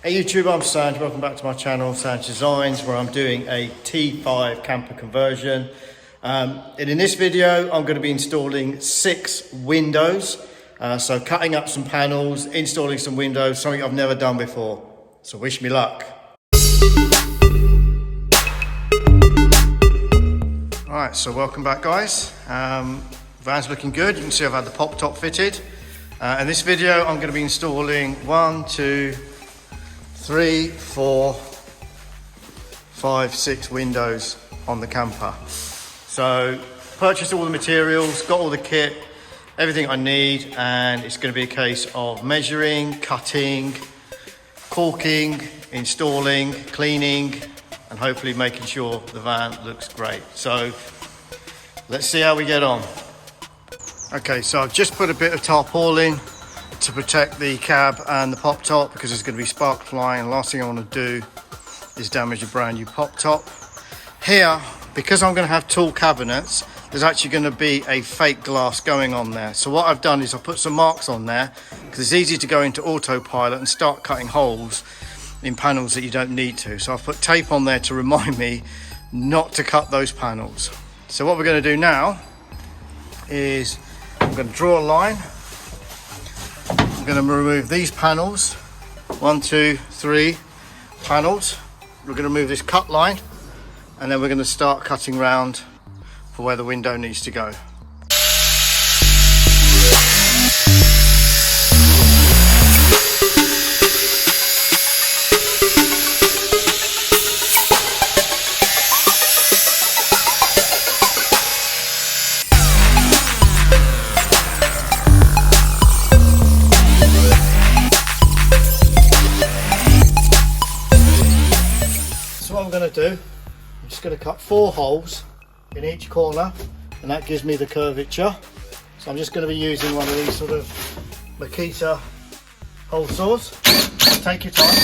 Hey YouTube, I'm SANJ. Welcome back to my channel, SANJ Designs, where I'm doing a T5 camper conversion. And in this video, I'm going to be installing 6 windows. So cutting up some panels, installing some windows, something I've never done before. So wish me luck. Alright, so welcome back guys. Van's looking good. You can see I've had the pop top fitted. In this video, I'm going to be installing 1, 2, 3, 4, 5, 6 windows on the camper. So purchased all the materials, got all the kit, everything I need, and it's going to be a case of measuring, cutting, caulking, installing, cleaning, and hopefully making sure the van looks great. So let's see how we get on. Okay, so I've just put a bit of tarpaulin to protect the cab and the pop top because there's going to be spark flying. Last thing I want to do is damage a brand new pop top. Here, because I'm going to have tall cabinets, there's actually going to be a fake glass going on there. So what I've done is I've put some marks on there because it's easy to go into autopilot and start cutting holes in panels that you don't need to. So I've put tape on there to remind me not to cut those panels. So what we're going to do now is I'm going to draw a line. I'm going to remove these panels, 1, 2, 3 panels. We're going to remove this cut line, and then we're going to start cutting round for where the window needs to go. What I'm going to do, I'm just going to cut 4 holes in each corner, and that gives me the curvature. So I'm just going to be using one of these sort of Makita hole saws. Take your time.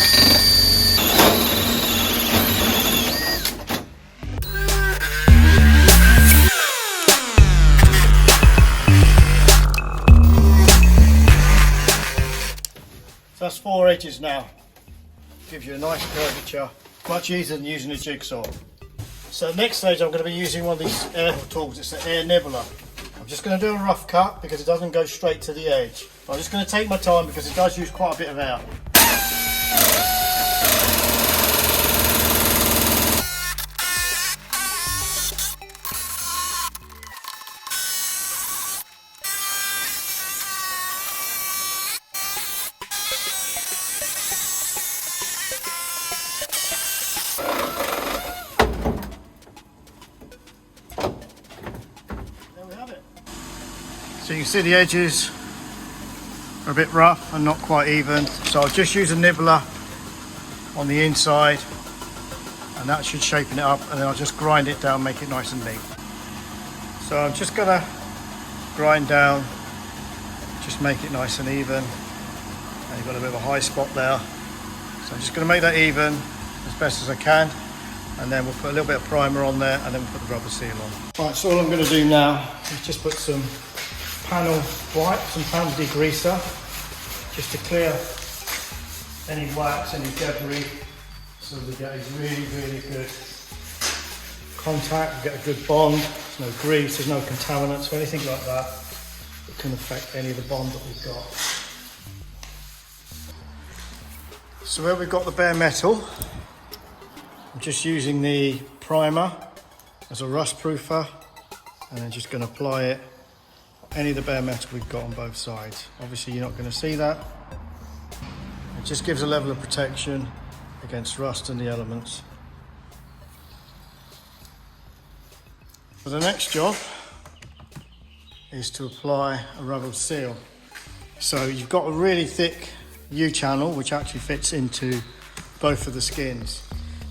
So that's 4 edges now. Gives you a nice curvature. Much easier than using a jigsaw. So next stage I'm going to be using one of these air tools. It's the Air Nibbler. I'm just going to do a rough cut because it doesn't go straight to the edge. I'm just going to take my time because it does use quite a bit of air. So you can see the edges are a bit rough and not quite even. So I'll just use a nibbler on the inside, and that should shape it up, and then I'll just grind it down, make it nice and neat. So I'm just gonna grind down, just make it nice and even. And you've got a bit of a high spot there. So I'm just gonna make that even as best as I can, and then we'll put a little bit of primer on there, and then we'll put the rubber seal on. Right, so all I'm gonna do now is just put some panel wipe, some panel degreaser, just to clear any wax, any debris, so we get a really good contact, we get a good bond. There's no grease, there's no contaminants or anything like that that can affect any of the bond that we've got. So where we've got the bare metal, I'm just using the primer as a rust proofer, and then just going to apply it any of the bare metal we've got on both sides. Obviously you're not going to see that. It just gives a level of protection against rust and the elements. For the next job is to apply a rubber seal. So you've got a really thick U-channel which actually fits into both of the skins.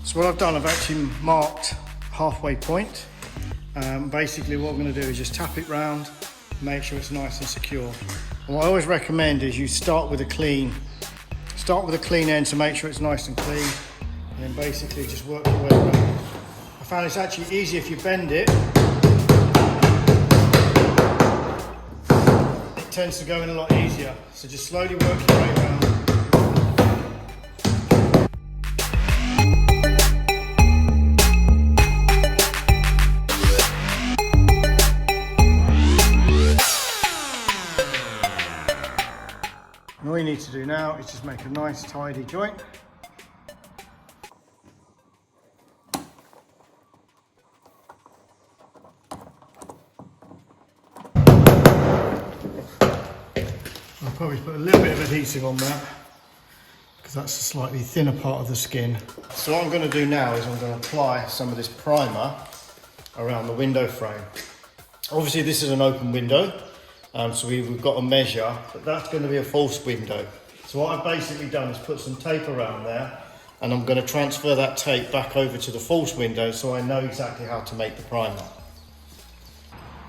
So what I've done, I've actually marked halfway point. Basically what I'm going to do is just tap it round, make sure it's nice and secure. And what I always recommend is you start with a clean end to make sure it's nice and clean, and then basically just work your way around. I found it's actually easier if you bend it. It tends to go in a lot easier. So just slowly work your way around. need to do now is just make a nice tidy joint. I'll probably put a little bit of adhesive on that because that's a slightly thinner part of the skin. So what I'm going to do now is I'm going to apply some of this primer around the window frame. Obviously this is an open window, so we've got to measure, but that's going to be a false window. So what I've basically done is put some tape around there, and I'm going to transfer that tape back over to the false window so I know exactly how to make the primer.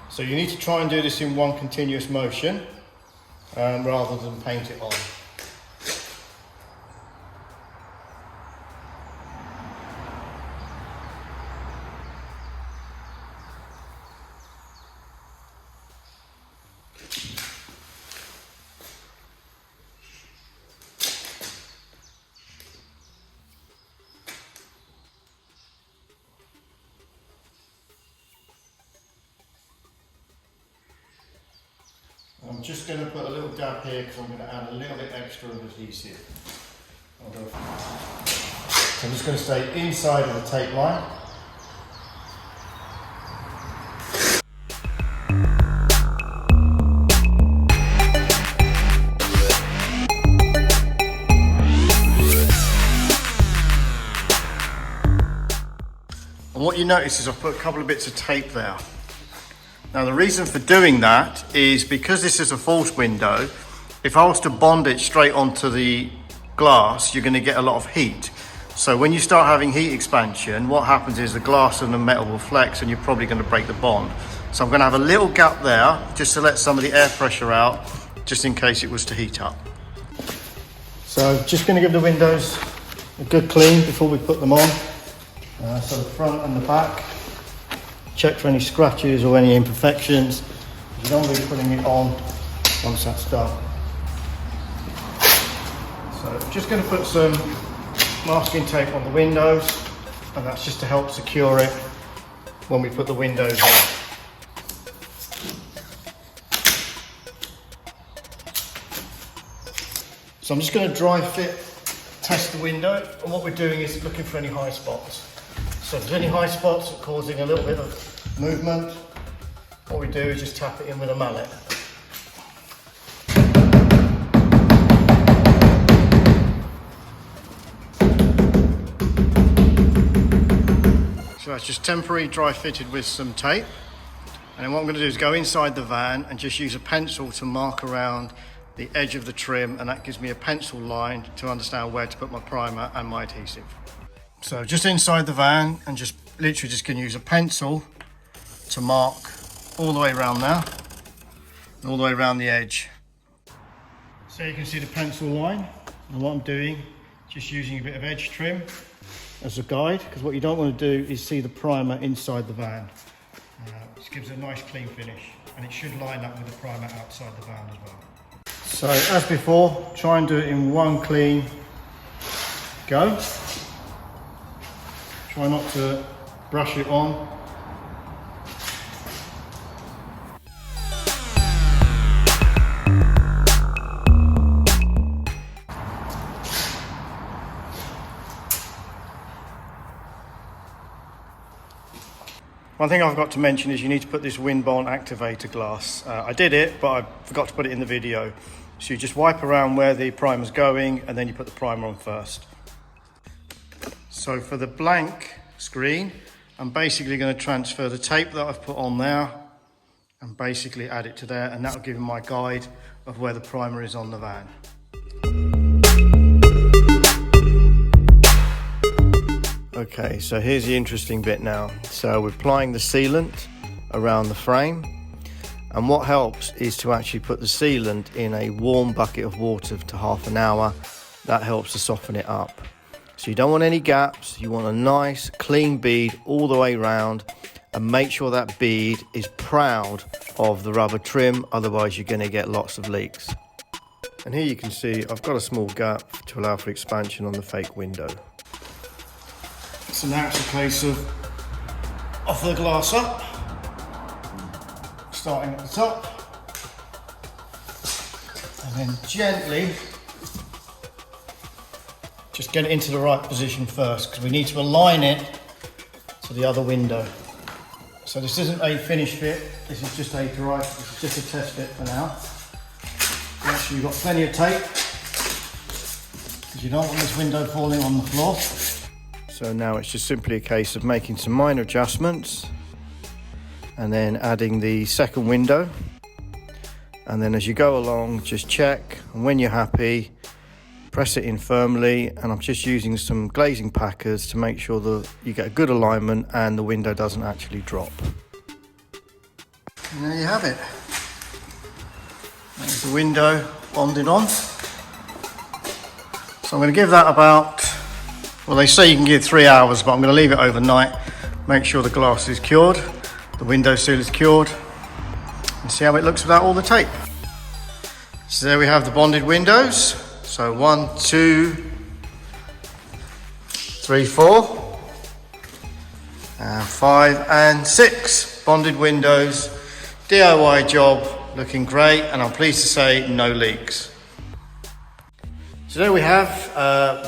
So you need to try and do this in one continuous motion rather than paint it on. I'm just going to put a little dab here because I'm going to add a little bit extra of adhesive. So I'm just going to stay inside of the tape line. And what you notice is I've put a couple of bits of tape there. Now the reason for doing that is because this is a false window, if I was to bond it straight onto the glass, you're going to get a lot of heat. So when you start having heat expansion, what happens is the glass and the metal will flex and you're probably going to break the bond. So I'm going to have a little gap there just to let some of the air pressure out, just in case it was to heat up. So just going to give the windows a good clean before we put them on. So the front and the back. Check for any scratches or any imperfections. You don't want to be putting it on once that's done. So just going to put some masking tape on the windows, and that's just to help secure it when we put the windows in. So I'm just going to dry fit test the window, and what we're doing is looking for any high spots. So if there's any high spots causing a little bit of movement, what we do is just tap it in with a mallet. So that's just temporary dry fitted with some tape. And then what I'm going to do is go inside the van and just use a pencil to mark around the edge of the trim, and that gives me a pencil line to understand where to put my primer and my adhesive. So just inside the van, and just literally just going to use a pencil to mark all the way around there, and all the way around the edge. So you can see the pencil line, and what I'm doing, just using a bit of edge trim as a guide, because what you don't want to do is see the primer inside the van. This gives a nice clean finish, and it should line up with the primer outside the van as well. So as before, try and do it in one clean go. Try not to brush it on. One thing I forgot to mention is you need to put this wind bond activator glass. I did it, but I forgot to put it in the video. So you just wipe around where the primer's going, and then you put the primer on first. So for the blank screen, I'm basically going to transfer the tape that I've put on there and basically add it to there, and that'll give me my guide of where the primer is on the van. Okay, so here's the interesting bit now. So we're applying the sealant around the frame, and what helps is to actually put the sealant in a warm bucket of water for half an hour. That helps to soften it up. So you don't want any gaps, you want a nice clean bead all the way around, and make sure that bead is proud of the rubber trim, otherwise you're going to get lots of leaks. And here you can see I've got a small gap to allow for expansion on the fake window. So now it's a case of off the glass up, starting at the top, and then gently just get it into the right position first, because we need to align it to the other window. So this isn't a finished fit, this is just this is just a test fit for now. Make sure you've got plenty of tape, because you don't want this window falling on the floor. So now it's just simply a case of making some minor adjustments and then adding the second window. And then as you go along, just check, and when you're happy, press it in firmly. And I'm just using some glazing packers to make sure that you get a good alignment and the window doesn't actually drop. And there you have it. There's the window bonded on. So I'm going to give that about, well, they say you can give 3 hours, but I'm going to leave it overnight. Make sure the glass is cured, the window sill is cured, and see how it looks without all the tape. So there we have the bonded windows. So 1, 2, 3, 4, and 5 and 6 bonded windows. DIY job, looking great, and I'm pleased to say no leaks. So there we have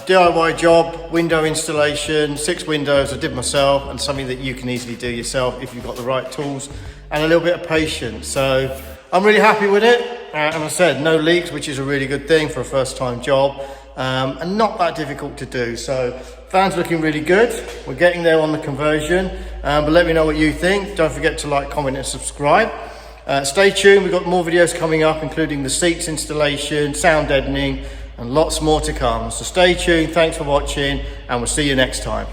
DIY job, window installation, 6 windows I did myself, and something that you can easily do yourself if you've got the right tools and a little bit of patience. So I'm really happy with it, and I said no leaks, which is a really good thing for a first time job, and not that difficult to do. So van's looking really good. We're getting there on the conversion, but let me know what you think. Don't forget to like, comment and subscribe. Stay tuned, we've got more videos coming up, including the seats installation, sound deadening, and lots more to come. So stay tuned, thanks for watching, and we'll see you next time.